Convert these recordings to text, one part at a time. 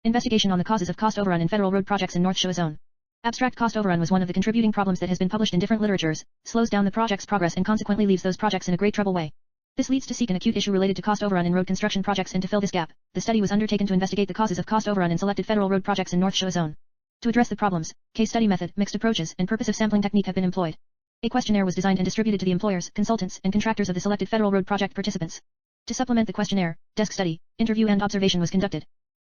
Investigation on the causes of cost overrun in federal road projects in North Shewa Zone. Abstract cost overrun was one of the contributing problems that has been published in different literatures, slows down the project's progress and consequently leaves those projects in a great trouble way. This leads to seek an acute issue related to cost overrun in road construction projects, and to fill this gap, the study was undertaken to investigate the causes of cost overrun in selected federal road projects in North Shewa Zone. To address the problems, case study method, mixed approaches, and purposive sampling technique have been employed. A questionnaire was designed and distributed to the employers, consultants, and contractors of the selected federal road project participants. To supplement the questionnaire, desk study, interview and observation was conducted.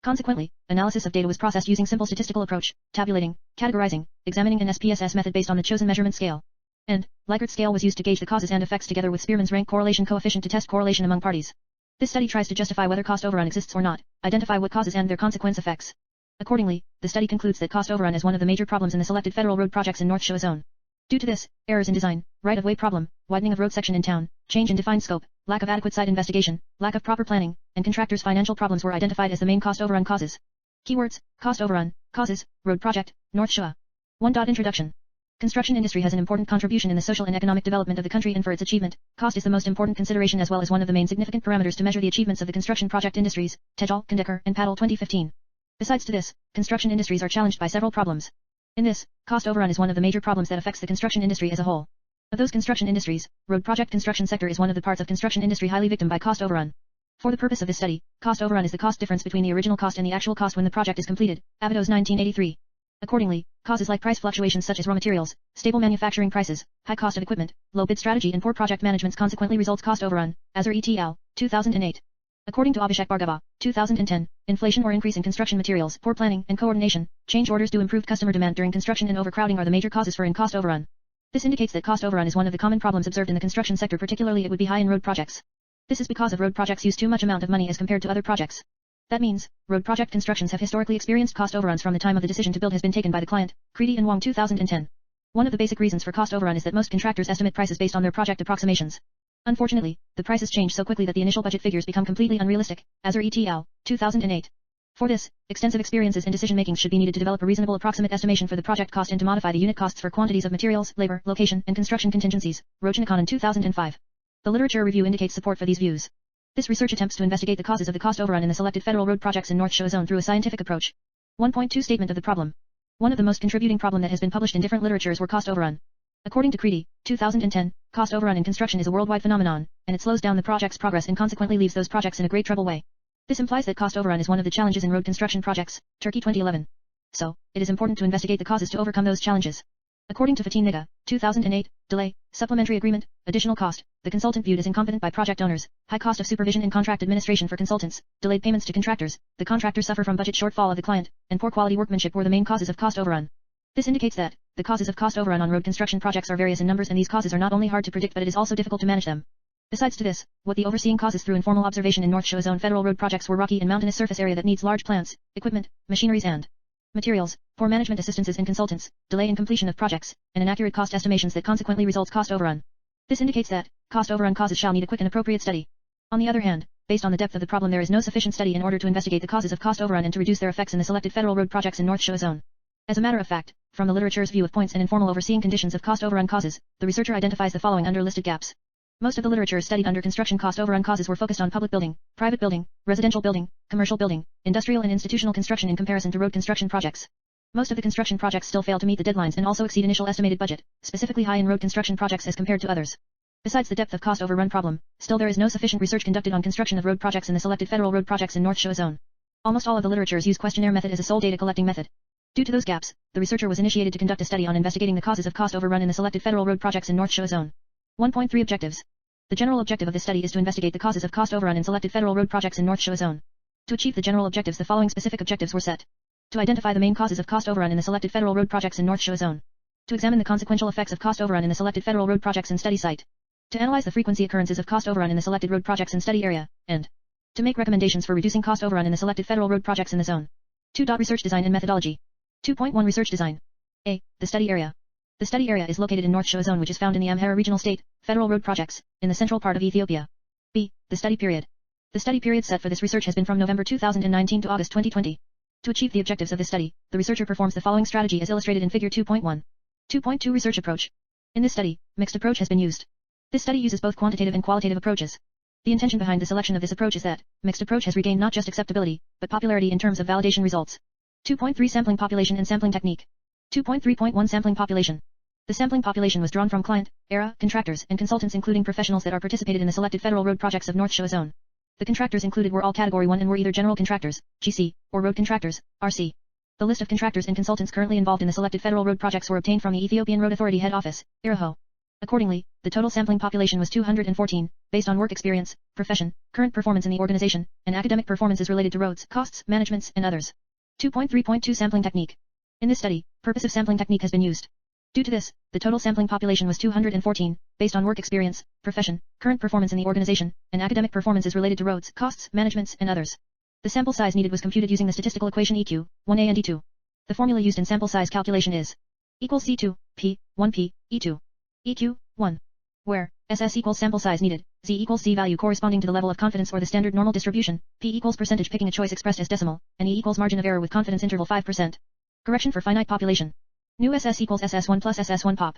Consequently, analysis of data was processed using simple statistical approach, tabulating, categorizing, examining an SPSS method based on the chosen measurement scale. And, Likert scale was used to gauge the causes and effects together with Spearman's rank correlation coefficient to test correlation among parties. This study tries to justify whether cost overrun exists or not, identify what causes and their consequence effects. Accordingly, the study concludes that cost overrun is one of the major problems in the selected federal road projects in North Shewa Zone. Due to this, errors in design, right-of-way problem, widening of road section in town, change in defined scope, lack of adequate site investigation, lack of proper planning, and contractors' financial problems were identified as the main cost overrun causes. Keywords: cost overrun, causes, road project, North Shewa. 1. Introduction. Construction industry has an important contribution in the social and economic development of the country, and for its achievement, cost is the most important consideration as well as one of the main significant parameters to measure the achievements of the construction project industries, Tejal, Kondecker, and Paddle 2015. Besides to this, construction industries are challenged by several problems. In this, cost overrun is one of the major problems that affects the construction industry as a whole. Of those construction industries, road project construction sector is one of the parts of construction industry highly victim by cost overrun. For the purpose of this study, cost overrun is the cost difference between the original cost and the actual cost when the project is completed, Avados 1983. Accordingly, causes like price fluctuations such as raw materials, stable manufacturing prices, high cost of equipment, low bid strategy and poor project management consequently results cost overrun, IJERT et al., 2008. According to Abhishek Bhargava, 2010, inflation or increase in construction materials, poor planning and coordination, change orders due improved customer demand during construction and overcrowding are the major causes for cost overrun. This indicates that cost overrun is one of the common problems observed in the construction sector, particularly it would be high in road projects. This is because of road projects use too much amount of money as compared to other projects. That means, road project constructions have historically experienced cost overruns from the time of the decision to build has been taken by the client, Cherie and Wong 2010. One of the basic reasons for cost overrun is that most contractors estimate prices based on their project approximations. Unfortunately, the prices change so quickly that the initial budget figures become completely unrealistic, IJERT et al., 2008. For this, extensive experiences and decision-making should be needed to develop a reasonable approximate estimation for the project cost and to modify the unit costs for quantities of materials, labor, location, and construction contingencies, Rochinikonen 2005. The literature review indicates support for these views. This research attempts to investigate the causes of the cost overrun in the selected federal road projects in North Shewa Zone through a scientific approach. 1.2 Statement of the problem. One of the most contributing problem that has been published in different literatures were cost overrun. According to Cherie, 2010, cost overrun in construction is a worldwide phenomenon, and it slows down the project's progress and consequently leaves those projects in a great trouble way. This implies that cost overrun is one of the challenges in road construction projects, Turkey 2011. So, it is important to investigate the causes to overcome those challenges. According to Fentahun Niga, 2008, delay, supplementary agreement, additional cost, the consultant viewed as incompetent by project owners, high cost of supervision and contract administration for consultants, delayed payments to contractors, the contractors suffer from budget shortfall of the client, and poor quality workmanship were the main causes of cost overrun. This indicates that, the causes of cost overrun on road construction projects are various in numbers, and these causes are not only hard to predict but it is also difficult to manage them. Besides to this, what the overseeing causes through informal observation in North Shewa Zone federal road projects were rocky and mountainous surface area that needs large plants, equipment, machineries and materials, poor management assistances and consultants, delay in completion of projects, and inaccurate cost estimations that consequently results cost overrun. This indicates that, cost overrun causes shall need a quick and appropriate study. On the other hand, based on the depth of the problem there is no sufficient study in order to investigate the causes of cost overrun and to reduce their effects in the selected federal road projects in North Shewa Zone. As a matter of fact, from the literature's view of points and informal overseeing conditions of cost overrun causes, the researcher identifies the following under listed gaps. Most of the literature studied under construction cost overrun causes were focused on public building, private building, residential building, commercial building, industrial and institutional construction in comparison to road construction projects. Most of the construction projects still fail to meet the deadlines and also exceed initial estimated budget, specifically high in road construction projects as compared to others. Besides the depth of cost overrun problem, still there is no sufficient research conducted on construction of road projects in the selected federal road projects in North Shewa Zone. Almost all of the literatures use questionnaire method as a sole data collecting method. Due to those gaps, the researcher was initiated to conduct a study on investigating the causes of cost overrun in the selected federal road projects in North Shewa Zone. 1.3 Objectives. The general objective of this study is to investigate the causes of cost overrun in selected federal road projects in North Shewa Zone. To achieve the general objectives, the following specific objectives were set. To identify the main causes of cost overrun in the selected federal road projects in North Shewa Zone. To examine the consequential effects of cost overrun in the selected federal road projects in study site. To analyze the frequency occurrences of cost overrun in the selected road projects in study area, and to make recommendations for reducing cost overrun in the selected federal road projects in the zone. 2. Research design and methodology. 2.1 Research design. A. The study area. The study area is located in North Shewa Zone, which is found in the Amhara regional state, federal road projects, in the central part of Ethiopia. B. The study period. The study period set for this research has been from November 2019 to August 2020. To achieve the objectives of this study, the researcher performs the following strategy as illustrated in Figure 2.1. 2.2 Research approach. In this study, mixed approach has been used. This study uses both quantitative and qualitative approaches. The intention behind the selection of this approach is that, mixed approach has regained not just acceptability, but popularity in terms of validation results. 2.3 Sampling population and sampling technique. 2.3.1 Sampling population. The sampling population was drawn from client, era, contractors, and consultants including professionals that are participated in the selected federal road projects of North Shewa Zone. The contractors included were all Category 1 and were either general contractors, GC, or road contractors, RC. The list of contractors and consultants currently involved in the selected federal road projects were obtained from the Ethiopian Road Authority head office, IRAHO. Accordingly, the total sampling population was 214, based on work experience, profession, current performance in the organization, and academic performances related to roads, costs, managements, and others. 2.3.2 Sampling technique. In this study, purposive sampling technique has been used. Due to this, the total sampling population was 214, based on work experience, profession, current performance in the organization, and academic performances related to roads, costs, managements, and others. The sample size needed was computed using the statistical equation EQ, 1A and E2. The formula used in sample size calculation is equals C2, P, 1P, E2. EQ, 1. Where SS equals sample size needed, Z equals Z value corresponding to the level of confidence or the standard normal distribution, P equals percentage picking a choice expressed as decimal, and E equals margin of error with confidence interval 5%. Correction for finite population. New SS equals SS1 plus SS1 pop.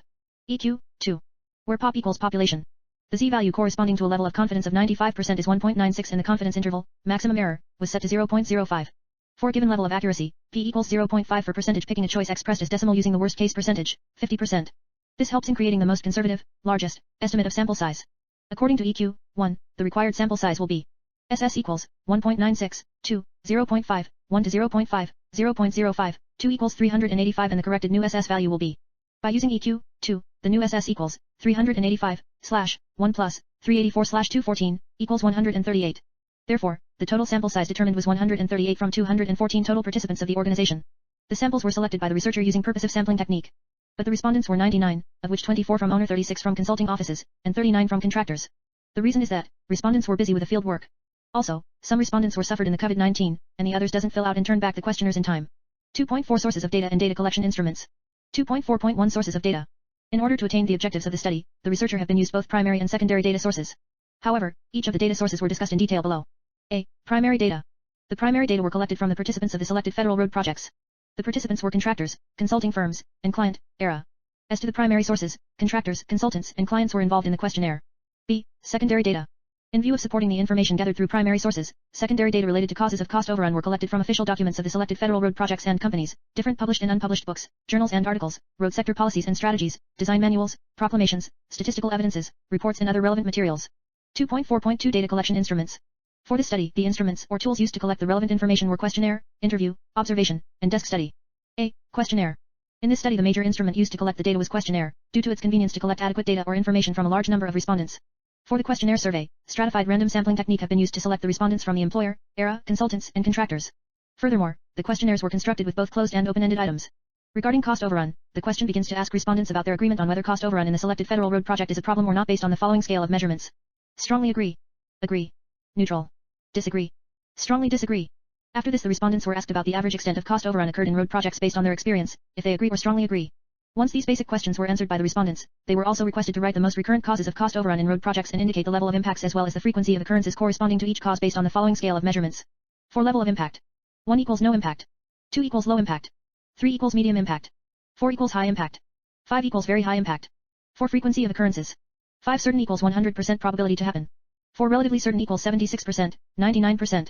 EQ, 2. Where pop equals population. The Z value corresponding to a level of confidence of 95% is 1.96 and the confidence interval, maximum error, was set to 0.05. For a given level of accuracy, P equals 0.5 for percentage picking a choice expressed as decimal using the worst case percentage, 50%. This helps in creating the most conservative, largest, estimate of sample size. According to EQ, 1, the required sample size will be SS equals 1.96, 2, 0.5, 1 to 0.5, 0.05, 2 equals 385 and the corrected new SS value will be. By using EQ, 2, the new SS equals 385, slash, 1 plus, 384 slash 214, equals 138. Therefore, the total sample size determined was 138 from 214 total participants of the organization. The samples were selected by the researcher using purposive sampling technique. But the respondents were 99, of which 24 from owner 36 from consulting offices, and 39 from contractors. The reason is that, respondents were busy with the field work. Also, some respondents were suffered in the COVID-19, and the others doesn't fill out and turn back the questionnaires in time. 2.4 Sources of data and data collection instruments. 2.4.1 Sources of data. In order to attain the objectives of the study, the researcher have been used both primary and secondary data sources. However, each of the data sources were discussed in detail below. A. Primary data. The primary data were collected from the participants of the selected federal road projects. The participants were contractors, consulting firms, and client, era. As to the primary sources, contractors, consultants, and clients were involved in the questionnaire. B. Secondary data. In view of supporting the information gathered through primary sources, secondary data related to causes of cost overrun were collected from official documents of the selected federal road projects and companies, different published and unpublished books, journals and articles, road sector policies and strategies, design manuals, proclamations, statistical evidences, reports and other relevant materials. 2.4.2 Data collection instruments. For this study, the instruments or tools used to collect the relevant information were questionnaire, interview, observation, and desk study. A. Questionnaire. In this study the major instrument used to collect the data was questionnaire, due to its convenience to collect adequate data or information from a large number of respondents. For the questionnaire survey, stratified random sampling technique have been used to select the respondents from the employer, era, consultants, and contractors. Furthermore, the questionnaires were constructed with both closed and open-ended items. Regarding cost overrun, the question begins to ask respondents about their agreement on whether cost overrun in the selected federal road project is a problem or not based on the following scale of measurements. Strongly agree. Agree. Neutral. Disagree. Strongly disagree. After this the respondents were asked about the average extent of cost overrun occurred in road projects based on their experience, if they agree or strongly agree. Once these basic questions were answered by the respondents, they were also requested to write the most recurrent causes of cost overrun in road projects and indicate the level of impacts as well as the frequency of occurrences corresponding to each cause based on the following scale of measurements. For level of impact. 1 equals no impact. 2 equals low impact. 3 equals medium impact. 4 equals high impact. 5 equals very high impact. For frequency of occurrences. 5 certain equals 100% probability to happen. 4 relatively certain equals 76%, 99%.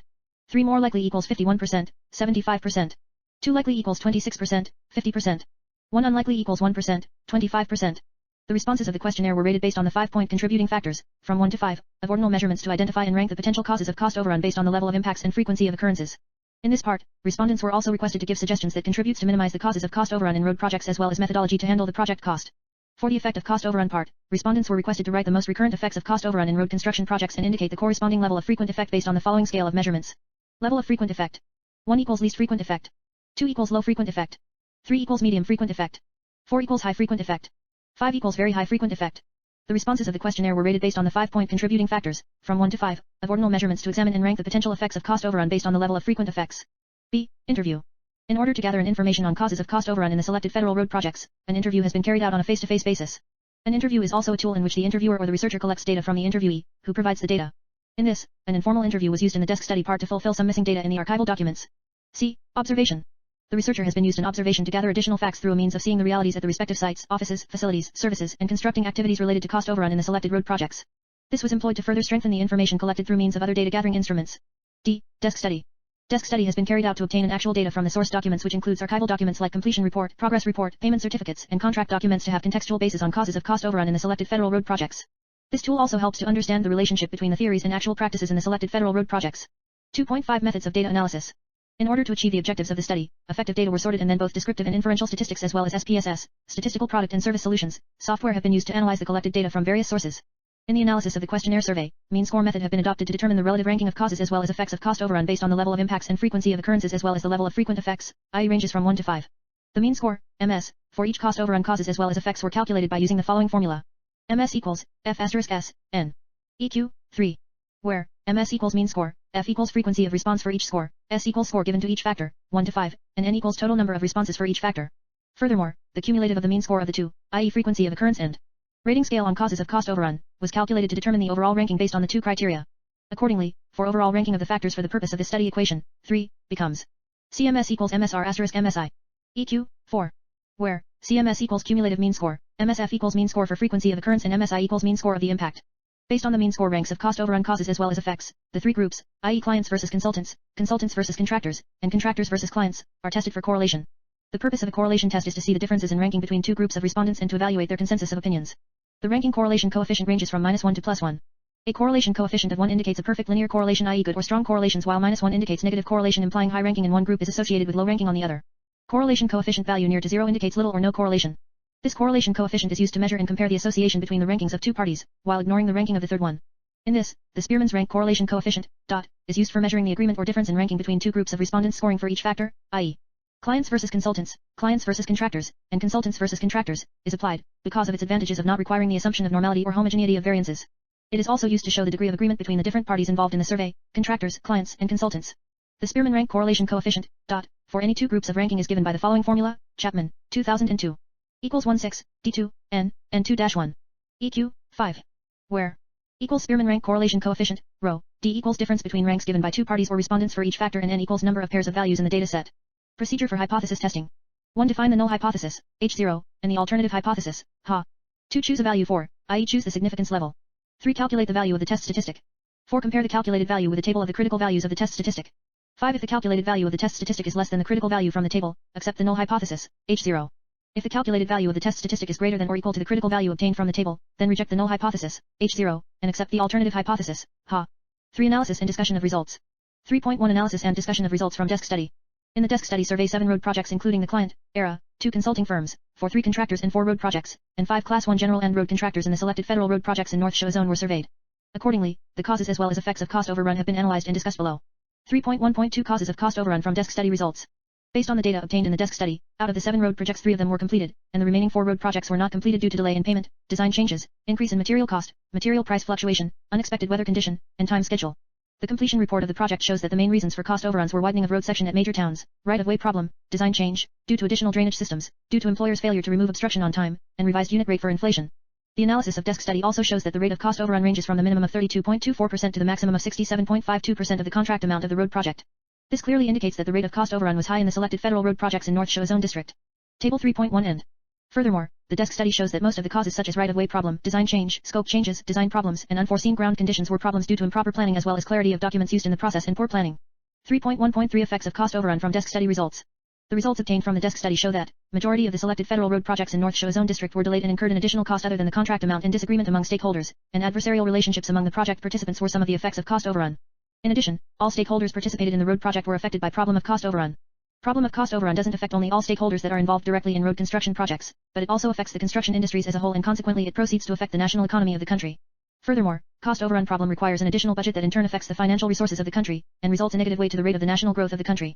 3 more likely equals 51%, 75%. 2 likely equals 26%, 50%. 1 unlikely equals 1%, 25%. The responses of the questionnaire were rated based on the 5-point contributing factors, from 1 to 5, of ordinal measurements to identify and rank the potential causes of cost overrun based on the level of impacts and frequency of occurrences. In this part, respondents were also requested to give suggestions that contributes to minimize the causes of cost overrun in road projects as well as methodology to handle the project cost. For the effect of cost overrun part, respondents were requested to write the most recurrent effects of cost overrun in road construction projects and indicate the corresponding level of frequent effect based on the following scale of measurements. Level of frequent effect. 1 equals least frequent effect. 2 equals low frequent effect. 3 equals medium frequent effect. 4 equals high frequent effect. 5 equals very high frequent effect. The responses of the questionnaire were rated based on the 5-point contributing factors, from 1 to 5, of ordinal measurements to examine and rank the potential effects of cost overrun based on the level of frequent effects. B. Interview. In order to gather an information on causes of cost overrun in the selected federal road projects, an interview has been carried out on a face-to-face basis. An interview is also a tool in which the interviewer or the researcher collects data from the interviewee, who provides the data. In this, an informal interview was used in the desk study part to fulfill some missing data in the archival documents. C. Observation. The researcher has been used in observation to gather additional facts through a means of seeing the realities at the respective sites, offices, facilities, services, and constructing activities related to cost overrun in the selected road projects. This was employed to further strengthen the information collected through means of other data gathering instruments. D. Desk study. Desk study has been carried out to obtain an actual data from the source documents, which includes archival documents like completion report, progress report, payment certificates, and contract documents to have contextual basis on causes of cost overrun in the selected federal road projects. This tool also helps to understand the relationship between the theories and actual practices in the selected federal road projects. 2.5 Methods of data analysis. In order to achieve the objectives of the study, effective data were sorted and then both descriptive and inferential statistics as well as SPSS, statistical product and service solutions, software have been used to analyze the collected data from various sources. In the analysis of the questionnaire survey, mean score method have been adopted to determine the relative ranking of causes as well as effects of cost overrun based on the level of impacts and frequency of occurrences as well as the level of frequent effects, i.e. ranges from 1 to 5. The mean score, MS, for each cost overrun causes as well as effects were calculated by using the following formula. MS equals F asterisk S, N. EQ, 3. Where MS equals mean score, F equals frequency of response for each score, S equals score given to each factor, 1 to 5, and N equals total number of responses for each factor. Furthermore, the cumulative of the mean score of the two, i.e. frequency of occurrence and rating scale on causes of cost overrun, was calculated to determine the overall ranking based on the two criteria. Accordingly, for overall ranking of the factors for the purpose of the study equation, 3, becomes CMS equals MSR asterisk MSI. EQ, 4. Where CMS equals cumulative mean score, MSF equals mean score for frequency of occurrence and MSI equals mean score of the impact. Based on the mean score ranks of cost overrun causes as well as effects, the three groups, i.e. clients versus consultants, consultants versus contractors, and contractors versus clients, are tested for correlation. The purpose of a correlation test is to see the differences in ranking between two groups of respondents and to evaluate their consensus of opinions. The ranking correlation coefficient ranges from -1 to +1. A correlation coefficient of 1 indicates a perfect linear correlation, i.e. good or strong correlations, while -1 indicates negative correlation, implying high ranking in one group is associated with low ranking on the other. Correlation coefficient value near to 0 indicates little or no correlation. This correlation coefficient is used to measure and compare the association between the rankings of two parties, while ignoring the ranking of the third one. In this, the Spearman's rank correlation coefficient, dot, is used for measuring the agreement or difference in ranking between two groups of respondents scoring for each factor, i.e. clients versus consultants, clients versus contractors, and consultants versus contractors, is applied, because of its advantages of not requiring the assumption of normality or homogeneity of variances. It is also used to show the degree of agreement between the different parties involved in the survey, contractors, clients, and consultants. The Spearman rank correlation coefficient, dot, for any two groups of ranking is given by the following formula, Chapman, 2002. Equals 16, D2, N, N2-1. EQ, 5. Where equals Spearman rank correlation coefficient, rho, D equals difference between ranks given by two parties or respondents for each factor, and N equals number of pairs of values in the data set. Procedure for hypothesis testing. 1. Define the null hypothesis, H0, and the alternative hypothesis, HA. 2. Choose a value for, i.e. choose the significance level. 3. Calculate the value of the test statistic. 4. Compare the calculated value with the table of the critical values of the test statistic. 5. If the calculated value of the test statistic is less than the critical value from the table, accept the null hypothesis, H0. If the calculated value of the test statistic is greater than or equal to the critical value obtained from the table, then reject the null hypothesis, H0, and accept the alternative hypothesis, HA. 3. Analysis and discussion of results. 3.1 Analysis and discussion of results from desk study. In the desk study survey 7 road projects including the client, ERA, 2 consulting firms, 3 contractors and 4 road projects, and 5 Class 1 general and road contractors in the selected federal road projects in North Shewa Zone were surveyed. Accordingly, the causes as well as effects of cost overrun have been analyzed and discussed below. 3.1.2 Causes of cost overrun from desk study results. Based on the data obtained in the desk study, out of the 7 road projects 3 of them were completed, and the remaining 4 road projects were not completed due to delay in payment, design changes, increase in material cost, material price fluctuation, unexpected weather condition, and time schedule. The completion report of the project shows that the main reasons for cost overruns were widening of road section at major towns, right-of-way problem, design change, due to additional drainage systems, due to employers' failure to remove obstruction on time, and revised unit rate for inflation. The analysis of desk study also shows that the rate of cost overrun ranges from the minimum of 32.24% to the maximum of 67.52% of the contract amount of the road project. This clearly indicates that the rate of cost overrun was high in the selected federal road projects in North Shewa Zone district. Table 3.1 End. Furthermore, the desk study shows that most of the causes such as right-of-way problem, design change, scope changes, design problems, and unforeseen ground conditions were problems due to improper planning as well as clarity of documents used in the process and poor planning. 3.1.3 Effects of cost overrun from desk study results. The results obtained from the desk study show that majority of the selected federal road projects in North Shewa Zone district were delayed and incurred an additional cost other than the contract amount, and disagreement among stakeholders, and adversarial relationships among the project participants were some of the effects of cost overrun. In addition, all stakeholders participated in the road project were affected by problem of cost overrun. Problem of cost overrun doesn't affect only all stakeholders that are involved directly in road construction projects, but it also affects the construction industries as a whole, and consequently it proceeds to affect the national economy of the country. Furthermore, cost overrun problem requires an additional budget that in turn affects the financial resources of the country, and results a negative way to the rate of the national growth of the country.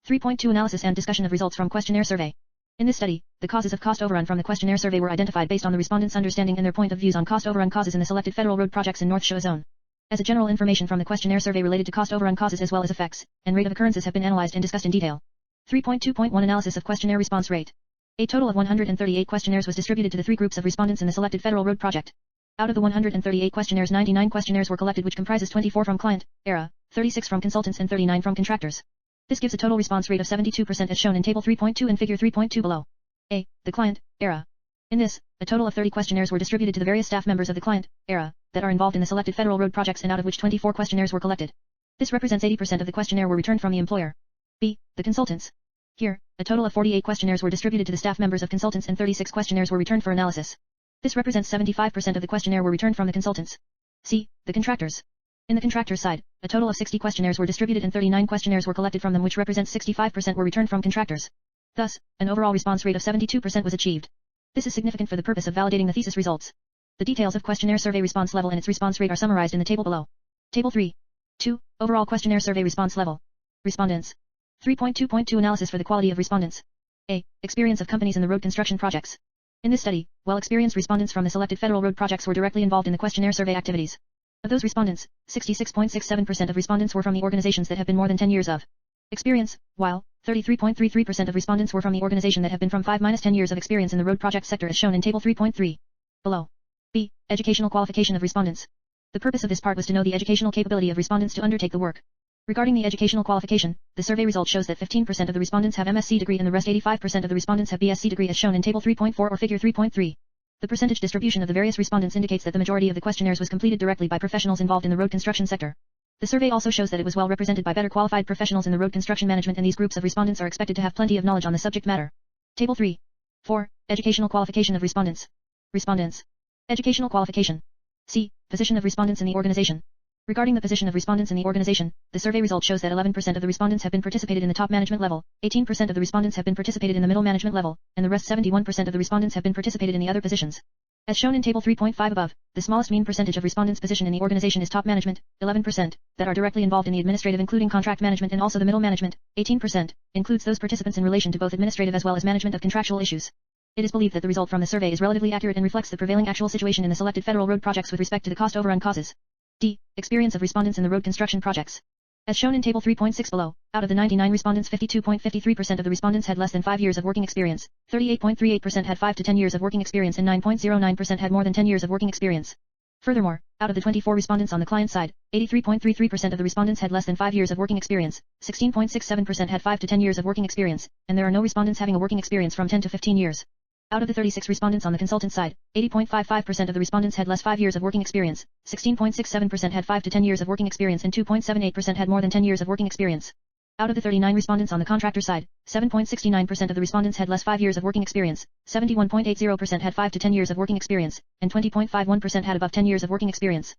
3.2 Analysis and discussion of results from questionnaire survey. In this study, the causes of cost overrun from the questionnaire survey were identified based on the respondents' understanding and their point of views on cost overrun causes in the selected federal road projects in North Shewa Zone. As a general information from the questionnaire survey related to cost overrun causes as well as effects, and rate of occurrences have been analyzed and discussed in detail. 3.2.1 Analysis of questionnaire response rate. A total of 138 questionnaires was distributed to the 3 groups of respondents in the selected federal road project. Out of the 138 questionnaires, 99 questionnaires were collected, which comprises 24 from client, ERA, 36 from consultants, and 39 from contractors. This gives a total response rate of 72% as shown in Table 3.2 and Figure 3.2 below. A. The client, ERA. In this, a total of 30 questionnaires were distributed to the various staff members of the client, ERA, that are involved in the selected federal road projects, and out of which 24 questionnaires were collected. This represents 80% of the questionnaire were returned from the employer. B. The consultants. Here, a total of 48 questionnaires were distributed to the staff members of consultants and 36 questionnaires were returned for analysis. This represents 75% of the questionnaire were returned from the consultants. C. The contractors. In the contractors side, a total of 60 questionnaires were distributed and 39 questionnaires were collected from them, which represents 65% were returned from contractors. Thus, an overall response rate of 72% was achieved. This is significant for the purpose of validating the thesis results. The details of questionnaire survey response level and its response rate are summarized in the table below. Table 3. 2. Overall questionnaire survey response level. Respondents. 3.2.2 Analysis for the quality of respondents. A. Experience of companies in the road construction projects. In this study, well-experienced respondents from the selected federal road projects were directly involved in the questionnaire survey activities. Of those respondents, 66.67% of respondents were from the organizations that have been more than 10 years of experience, while 33.33% of respondents were from the organization that have been from 5-10 years of experience in the road project sector as shown in Table 3.3. Below. B. Educational qualification of respondents. The purpose of this part was to know the educational capability of respondents to undertake the work. Regarding the educational qualification, the survey result shows that 15% of the respondents have MSc degree and the rest 85% of the respondents have BSc degree as shown in Table 3.4 or Figure 3.3. The percentage distribution of the various respondents indicates that the majority of the questionnaires was completed directly by professionals involved in the road construction sector. The survey also shows that it was well represented by better qualified professionals in the road construction management, and these groups of respondents are expected to have plenty of knowledge on the subject matter. Table 3. 4. Educational qualification of respondents. Respondents. Educational qualification. C. Position of respondents in the organization. Regarding the position of respondents in the organization, the survey result shows that 11% of the respondents have been participated in the top management level, 18% of the respondents have been participated in the middle management level, and the rest 71% of the respondents have been participated in the other positions. As shown in Table 3.5 above, the smallest mean percentage of respondents' position in the organization is top management, 11%, that are directly involved in the administrative including contract management, and also the middle management, 18%, includes those participants in relation to both administrative as well as management of contractual issues. It is believed that the result from the survey is relatively accurate and reflects the prevailing actual situation in the selected federal road projects with respect to the cost overrun causes. D. Experience of respondents in the road construction projects. As shown in Table 3.6 below, out of the 99 respondents, 52.53% of the respondents had less than 5 years of working experience, 38.38% had 5 to 10 years of working experience, and 9.09% had more than 10 years of working experience. Furthermore, out of the 24 respondents on the client side, 83.33% of the respondents had less than 5 years of working experience, 16.67% had 5 to 10 years of working experience, and there are no respondents having a working experience from 10 to 15 years. Out of the 36 respondents on the consultant side, 80.55% of the respondents had less 5 years of working experience, 16.67% had 5 to 10 years of working experience, and 2.78% had more than 10 years of working experience. Out of the 39 respondents on the contractor side, 7.69% of the respondents had less 5 years of working experience, 71.80% had 5 to 10 years of working experience, and 20.51% had above 10 years of working experience.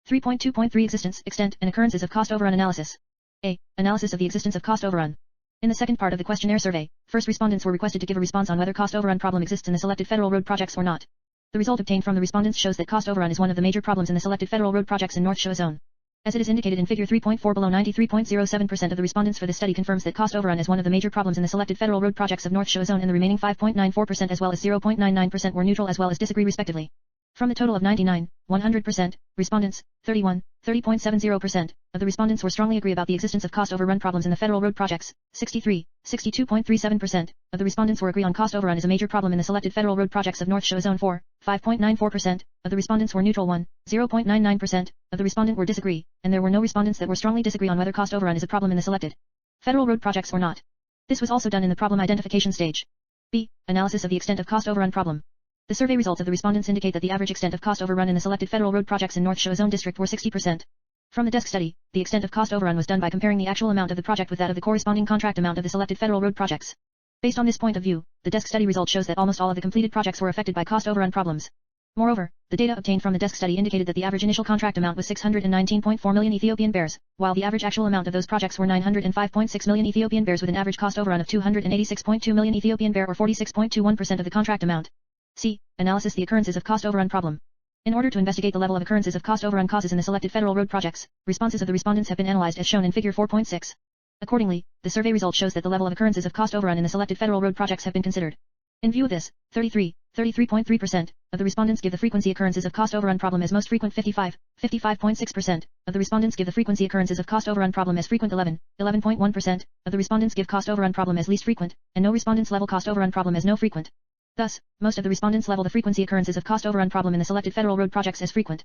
3.2.3 Existence, Extent, and Occurrences of Cost Overrun Analysis. A. Analysis of the existence of cost overrun. In the second part of the questionnaire survey, first respondents were requested to give a response on whether cost overrun problem exists in the selected federal road projects or not. The result obtained from the respondents shows that cost overrun is one of the major problems in the selected federal road projects in North Shewa Zone. As it is indicated in Figure 3.4 below, 93.07% of the respondents for this study confirms that cost overrun is one of the major problems in the selected federal road projects of North Shewa Zone, and the remaining 5.94% as well as 0.99% were neutral as well as disagree respectively. From the total of 99, 100%, respondents, 30.70% of the respondents were strongly agree about the existence of cost overrun problems in the federal road projects. 62.37% of the respondents were agree on cost overrun is a major problem in the selected federal road projects of North Shewa Zone 5.94% of the respondents were neutral. 0.99% of the respondent were disagree, and there were no respondents that were strongly disagree on whether cost overrun is a problem in the selected federal road projects or not. This was also done in the problem identification stage. B. Analysis of the extent of cost overrun problem. The survey results of the respondents indicate that the average extent of cost overrun in the selected federal road projects in North Shewa Zone district were 60%. From the desk study, the extent of cost overrun was done by comparing the actual amount of the project with that of the corresponding contract amount of the selected federal road projects. Based on this point of view, the desk study result shows that almost all of the completed projects were affected by cost overrun problems. Moreover, the data obtained from the desk study indicated that the average initial contract amount was 619.4 million Ethiopian birrs, while the average actual amount of those projects were 905.6 million Ethiopian birrs with an average cost overrun of 286.2 million Ethiopian birr or 46.21% of the contract amount. C. Analysis the occurrences of cost overrun problem. In order to investigate the level of occurrences of cost overrun causes in the selected federal road projects, responses of the respondents have been analyzed as shown in Figure 4.6. Accordingly, the survey result shows that the level of occurrences of cost overrun in the selected federal road projects have been considered. In view of this, 33.3% of the respondents give the frequency occurrences of cost overrun problem as most frequent. 55.6% of the respondents give the frequency occurrences of cost overrun problem as frequent. 11.1% of the respondents give cost overrun problem as least frequent, and no respondents level cost overrun problem as no frequent. Thus, most of the respondents level the frequency occurrences of cost overrun problem in the selected federal road projects as frequent.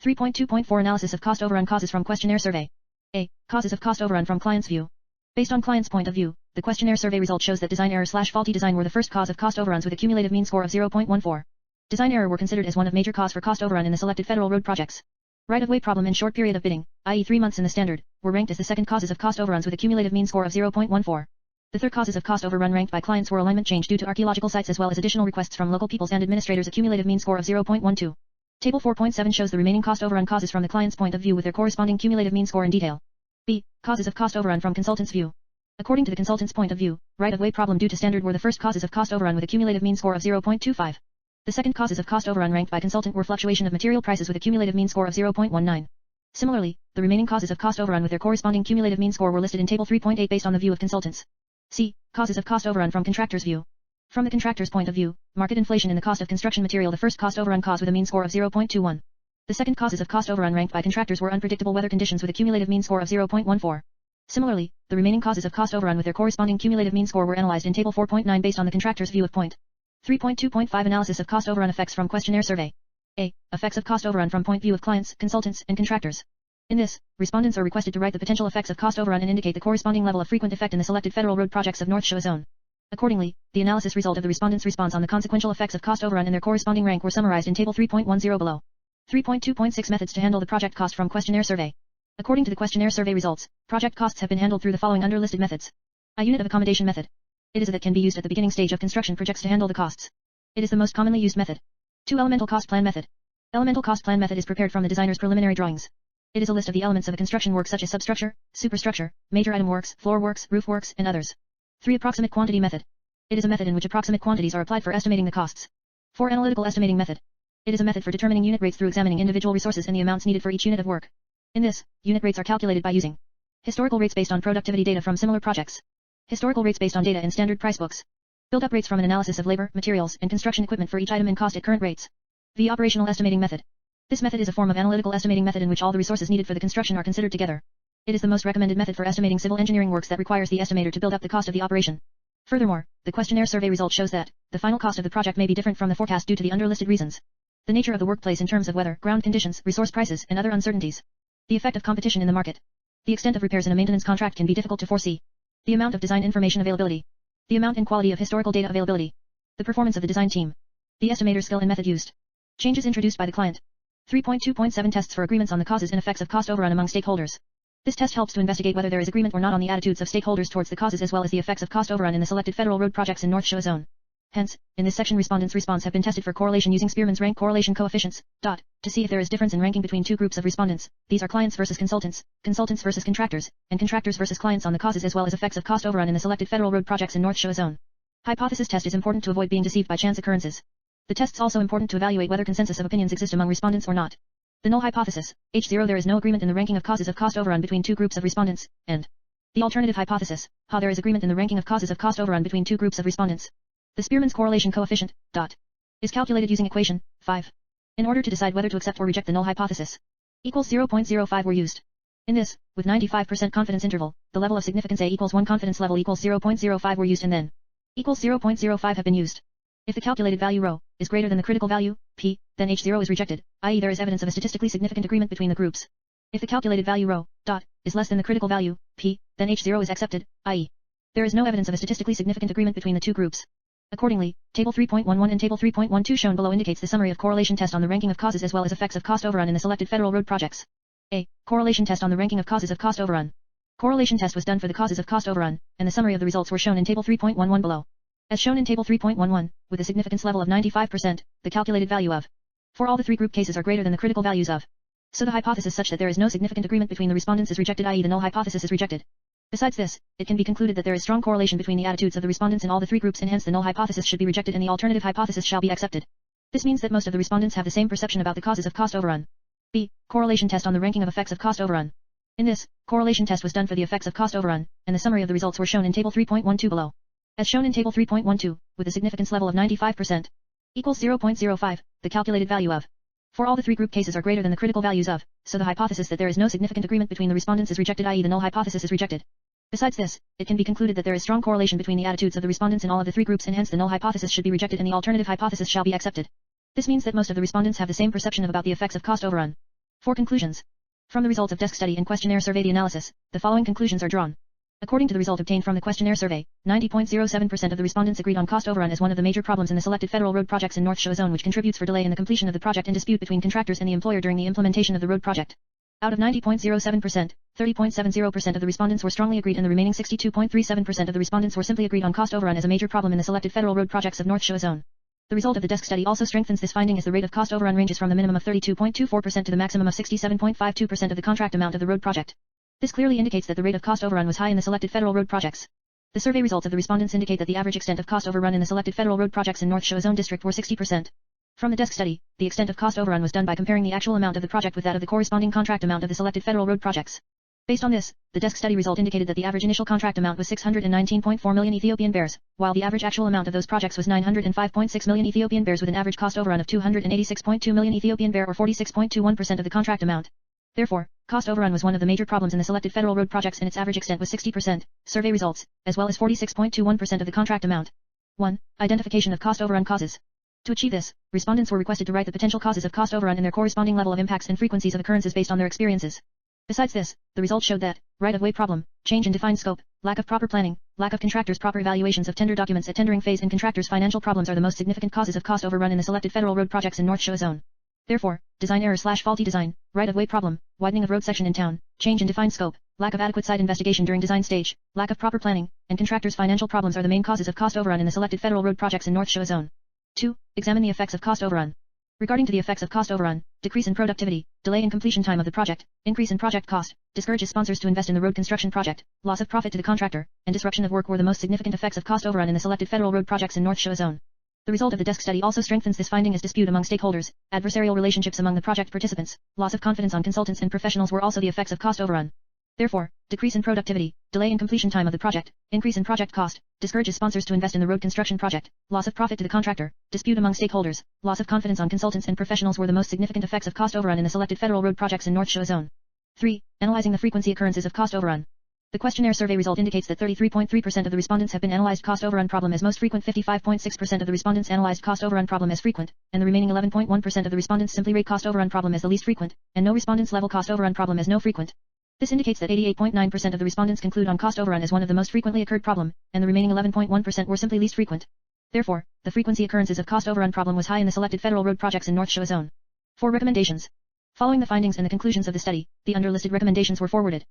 3.2.4 Analysis of cost overrun causes from questionnaire survey. A. Causes of cost overrun from client's view. Based on client's point of view, the questionnaire survey result shows that design error/faulty design were the first cause of cost overruns with a cumulative mean score of 0.14. Design error were considered as one of major cause for cost overrun in the selected federal road projects. Right-of-way problem and short period of bidding, i.e. 3 months in the standard, were ranked as the second causes of cost overruns with a cumulative mean score of 0.14. The third causes of cost overrun ranked by clients were alignment change due to archaeological sites as well as additional requests from local peoples and administrators, a cumulative mean score of 0.12. Table 4.7 shows the remaining cost overrun causes from the client's point of view with their corresponding cumulative mean score in detail. B. Causes of cost overrun from consultant's view. According to the consultant's point of view, right-of-way problem due to standard were the first causes of cost overrun with a cumulative mean score of 0.25. The second causes of cost overrun ranked by consultant were fluctuation of material prices with a cumulative mean score of 0.19. Similarly, the remaining causes of cost overrun with their corresponding cumulative mean score were listed in Table 3.8 based on the view of consultants. C. Causes of cost overrun from contractor's view. From the contractor's point of view, market inflation in the cost of construction material the first cost overrun cause with a mean score of 0.21. The second causes of cost overrun ranked by contractors were unpredictable weather conditions with a cumulative mean score of 0.14. Similarly, the remaining causes of cost overrun with their corresponding cumulative mean score were analyzed in Table 4.9 based on the contractor's view of point. 3.2.5 Analysis of cost overrun effects from questionnaire survey. A. Effects of cost overrun from point view of clients, consultants, and contractors. In this, respondents are requested to write the potential effects of cost overrun and indicate the corresponding level of frequent effect in the selected federal road projects of North Shewa Zone. Accordingly, the analysis result of the respondents' response on the consequential effects of cost overrun and their corresponding rank were summarized in Table 3.10 below. 3.2.6 Methods to handle the project cost from questionnaire survey. According to the questionnaire survey results, project costs have been handled through the following underlisted methods. A unit of accommodation method. It is a that can be used at the beginning stage of construction projects to handle the costs. It is the most commonly used method. 2. Elemental cost plan method. Elemental cost plan method is prepared from the designer's preliminary drawings. It is a list of the elements of a construction work such as substructure, superstructure, major item works, floor works, roof works, and others. 3. Approximate quantity method. It is a method in which approximate quantities are applied for estimating the costs. 4. Analytical estimating method. It is a method for determining unit rates through examining individual resources and the amounts needed for each unit of work. In this, unit rates are calculated by using historical rates based on productivity data from similar projects, historical rates based on data in standard price books, build-up rates from an analysis of labor, materials, and construction equipment for each item and cost at current rates. The operational estimating method. This method is a form of analytical estimating method in which all the resources needed for the construction are considered together. It is the most recommended method for estimating civil engineering works that requires the estimator to build up the cost of the operation. Furthermore, the questionnaire survey result shows that the final cost of the project may be different from the forecast due to the underlisted reasons. The nature of the workplace in terms of weather, ground conditions, resource prices, and other uncertainties. The effect of competition in the market. The extent of repairs in a maintenance contract can be difficult to foresee. The amount of design information availability. The amount and quality of historical data availability. The performance of the design team. The estimator's skill and method used. Changes introduced by the client. 3.2.7 Tests for agreements on the causes and effects of cost overrun among stakeholders. This test helps to investigate whether there is agreement or not on the attitudes of stakeholders towards the causes as well as the effects of cost overrun in the selected federal road projects in North Shewa Zone. Hence, in this section respondents' response have been tested for correlation using Spearman's rank correlation coefficients, to see if there is difference in ranking between two groups of respondents. These are clients versus consultants, consultants versus contractors, and contractors versus clients on the causes as well as effects of cost overrun in the selected federal road projects in North Shewa Zone. Hypothesis test is important to avoid being deceived by chance occurrences. The test is also important to evaluate whether consensus of opinions exist among respondents or not. The null hypothesis, H0 there is no agreement in the ranking of causes of cost overrun between two groups of respondents, and the alternative hypothesis, Ha there is agreement in the ranking of causes of cost overrun between two groups of respondents. The Spearman's correlation coefficient, is calculated using equation 5. In order to decide whether to accept or reject the null hypothesis, equals 0.05 were used. In this, with 95% confidence interval, the level of significance A equals 1 confidence level equals 0.05 were used and then equals 0.05 have been used. If the calculated value ρ is greater than the critical value, p, then H0 is rejected, i.e. there is evidence of a statistically significant agreement between the groups. If the calculated value ρ, is less than the critical value, p, then H0 is accepted, i.e. there is no evidence of a statistically significant agreement between the two groups. Accordingly, Table 3.11 and Table 3.12 shown below indicates the summary of correlation test on the ranking of causes as well as effects of cost overrun in the selected federal road projects. A. Correlation test on the ranking of causes of cost overrun. Correlation test was done for the causes of cost overrun, and the summary of the results were shown in Table 3.11 below. As shown in Table 3.11, with a significance level of 95%, the calculated value of for all the three group cases are greater than the critical values of. So the hypothesis such that there is no significant agreement between the respondents is rejected, i.e. the null hypothesis is rejected. Besides this, it can be concluded that there is strong correlation between the attitudes of the respondents in all the three groups and hence the null hypothesis should be rejected and the alternative hypothesis shall be accepted. This means that most of the respondents have the same perception about the causes of cost overrun. B. Correlation test on the ranking of effects of cost overrun. In this, correlation test was done for the effects of cost overrun, and the summary of the results were shown in Table 3.12 below. As shown in Table 3.12, with a significance level of 95%, equals 0.05, the calculated value of for all the three group cases are greater than the critical values of, so the hypothesis that there is no significant agreement between the respondents is rejected, i.e. the null hypothesis is rejected. Besides this, it can be concluded that there is strong correlation between the attitudes of the respondents in all of the three groups and hence the null hypothesis should be rejected and the alternative hypothesis shall be accepted. This means that most of the respondents have the same perception about the effects of cost overrun. 4 conclusions. From the results of desk study and questionnaire survey analysis, the following conclusions are drawn. According to the result obtained from the questionnaire survey, 90.07% of the respondents agreed on cost overrun as one of the major problems in the selected federal road projects in North Shewa Zone, which contributes for delay in the completion of the project and dispute between contractors and the employer during the implementation of the road project. Out of 90.07%, 30.70% of the respondents were strongly agreed and the remaining 62.37% of the respondents were simply agreed on cost overrun as a major problem in the selected federal road projects of North Shewa Zone. The result of the desk study also strengthens this finding as the rate of cost overrun ranges from the minimum of 32.24% to the maximum of 67.52% of the contract amount of the road project. This clearly indicates that the rate of cost overrun was high in the selected federal road projects. The survey results of the respondents indicate that the average extent of cost overrun in the selected federal road projects in North Shewa Zone district were 60%. From the desk study, the extent of cost overrun was done by comparing the actual amount of the project with that of the corresponding contract amount of the selected federal road projects. Based on this, the desk study result indicated that the average initial contract amount was 619.4 million Ethiopian bears, while the average actual amount of those projects was 905.6 million Ethiopian bears with an average cost overrun of 286.2 million Ethiopian bear or 46.21% of the contract amount. Therefore, cost overrun was one of the major problems in the selected federal road projects and its average extent was 60%, survey results, as well as 46.21% of the contract amount. 1. Identification of cost overrun causes. To achieve this, respondents were requested to write the potential causes of cost overrun and their corresponding level of impacts and frequencies of occurrences based on their experiences. Besides this, the results showed that, right-of-way problem, change in defined scope, lack of proper planning, lack of contractors' proper evaluations of tender documents at tendering phase and contractors' financial problems are the most significant causes of cost overrun in the selected federal road projects in North Shewa Zone. Therefore, design error/faulty design, right-of-way problem, widening of road section in town, change in defined scope, lack of adequate site investigation during design stage, lack of proper planning, and contractors' financial problems are the main causes of cost overrun in the selected federal road projects in North Shewa Zone. 2. Examine the effects of cost overrun. Regarding to the effects of cost overrun, decrease in productivity, delay in completion time of the project, increase in project cost, discourages sponsors to invest in the road construction project, loss of profit to the contractor, and disruption of work were the most significant effects of cost overrun in the selected federal road projects in North Shewa Zone. The result of the desk study also strengthens this finding as dispute among stakeholders, adversarial relationships among the project participants, loss of confidence on consultants and professionals were also the effects of cost overrun. Therefore, decrease in productivity, delay in completion time of the project, increase in project cost, discourages sponsors to invest in the road construction project, loss of profit to the contractor, dispute among stakeholders, loss of confidence on consultants and professionals were the most significant effects of cost overrun in the selected federal road projects in North Shewa Zone. 3. Analyzing the frequency occurrences of cost overrun. The questionnaire survey result indicates that 33.3% of the respondents have been analyzed cost overrun problem as most frequent, 55.6% of the respondents analyzed cost overrun problem as frequent, and the remaining 11.1% of the respondents simply rate cost overrun problem as the least frequent, and no respondents level cost overrun problem as no frequent. This indicates that 88.9% of the respondents conclude on cost overrun as one of the most frequently occurred problem, and the remaining 11.1% were simply least frequent. Therefore, the frequency occurrences of cost overrun problem was high in the selected federal road projects in North Shewa Zone. 4. Recommendations. Following the findings and the conclusions of the study, the underlisted recommendations were forwarded.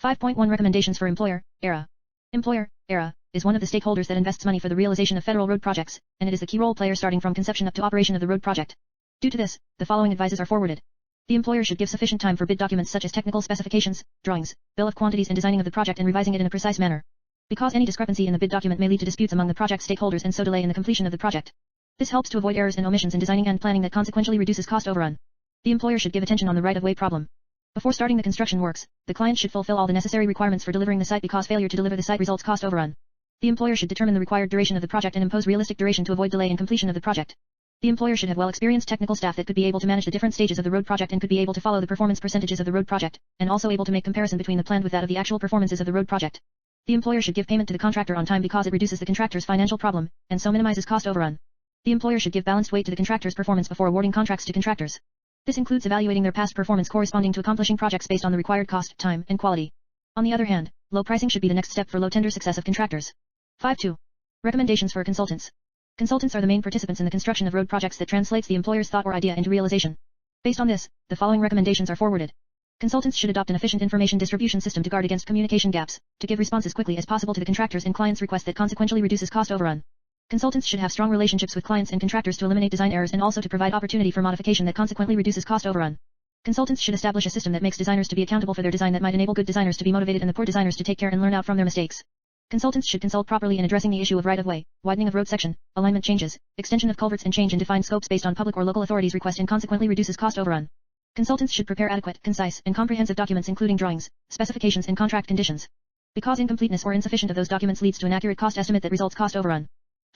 5.1 Recommendations for Employer, ERA. Employer, ERA, is one of the stakeholders that invests money for the realization of federal road projects, and it is the key role player starting from conception up to operation of the road project. Due to this, the following advices are forwarded. The employer should give sufficient time for bid documents such as technical specifications, drawings, bill of quantities and designing of the project and revising it in a precise manner. Because any discrepancy in the bid document may lead to disputes among the project stakeholders and so delay in the completion of the project. This helps to avoid errors and omissions in designing and planning that consequently reduces cost overrun. The employer should give attention on the right-of-way problem. Before starting the construction works, the client should fulfill all the necessary requirements for delivering the site because failure to deliver the site results cost overrun. The employer should determine the required duration of the project and impose realistic duration to avoid delay in completion of the project. The employer should have well-experienced technical staff that could be able to manage the different stages of the road project and could be able to follow the performance percentages of the road project, and also able to make comparison between the planned with that of the actual performances of the road project. The employer should give payment to the contractor on time because it reduces the contractor's financial problem, and so minimizes cost overrun. The employer should give balanced weight to the contractor's performance before awarding contracts to contractors. This includes evaluating their past performance corresponding to accomplishing projects based on the required cost, time, and quality. On the other hand, low pricing should be the next step for low tender success of contractors. 5.2. Recommendations for consultants. Consultants are the main participants in the construction of road projects that translates the employer's thought or idea into realization. Based on this, the following recommendations are forwarded. Consultants should adopt an efficient information distribution system to guard against communication gaps, to give responses quickly as possible to the contractors and clients' requests that consequently reduces cost overrun. Consultants should have strong relationships with clients and contractors to eliminate design errors and also to provide opportunity for modification that consequently reduces cost overrun. Consultants should establish a system that makes designers to be accountable for their design that might enable good designers to be motivated and the poor designers to take care and learn out from their mistakes. Consultants should consult properly in addressing the issue of right-of-way, widening of road section, alignment changes, extension of culverts and change in defined scopes based on public or local authorities' request and consequently reduces cost overrun. Consultants should prepare adequate, concise, and comprehensive documents including drawings, specifications and contract conditions. Because incompleteness or insufficient of those documents leads to an accurate cost estimate that results cost overrun.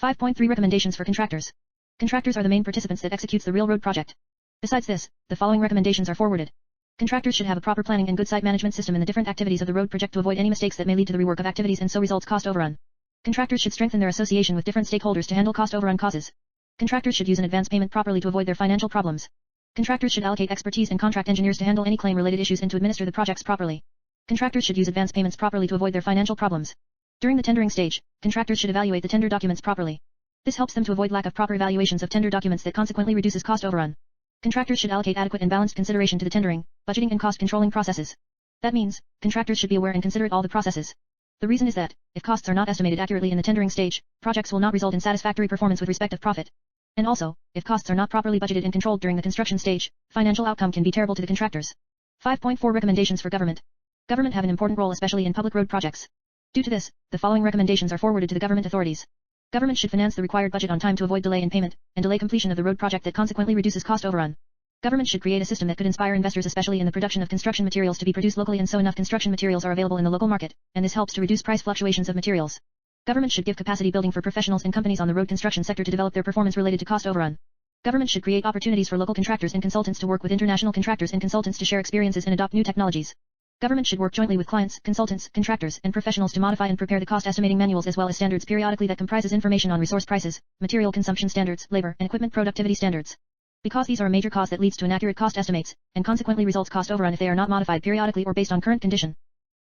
5.3 Recommendations for contractors. Contractors are the main participants that executes the real road project. Besides this, the following recommendations are forwarded. Contractors should have a proper planning and good site management system in the different activities of the road project to avoid any mistakes that may lead to the rework of activities and so results cost overrun. Contractors should strengthen their association with different stakeholders to handle cost overrun causes. Contractors should use an advance payment properly to avoid their financial problems. Contractors should allocate expertise and contract engineers to handle any claim-related issues and to administer the projects properly. Contractors should use advance payments properly to avoid their financial problems. During the tendering stage, contractors should evaluate the tender documents properly. This helps them to avoid lack of proper evaluations of tender documents that consequently reduces cost overrun. Contractors should allocate adequate and balanced consideration to the tendering, budgeting and cost controlling processes. That means, contractors should be aware and considerate all the processes. The reason is that, if costs are not estimated accurately in the tendering stage, projects will not result in satisfactory performance with respect of profit. And also, if costs are not properly budgeted and controlled during the construction stage, financial outcome can be terrible to the contractors. 5.4 Recommendations for Government. Government have an important role especially in public road projects. Due to this, the following recommendations are forwarded to the government authorities. Government should finance the required budget on time to avoid delay in payment, and delay completion of the road project that consequently reduces cost overrun. Government should create a system that could inspire investors especially in the production of construction materials to be produced locally and so enough construction materials are available in the local market, and this helps to reduce price fluctuations of materials. Government should give capacity building for professionals and companies on the road construction sector to develop their performance related to cost overrun. Government should create opportunities for local contractors and consultants to work with international contractors and consultants to share experiences and adopt new technologies. Government should work jointly with clients, consultants, contractors, and professionals to modify and prepare the cost estimating manuals as well as standards periodically that comprises information on resource prices, material consumption standards, labor, and equipment productivity standards. Because these are a major cause that leads to inaccurate cost estimates, and consequently results cost overrun if they are not modified periodically or based on current condition.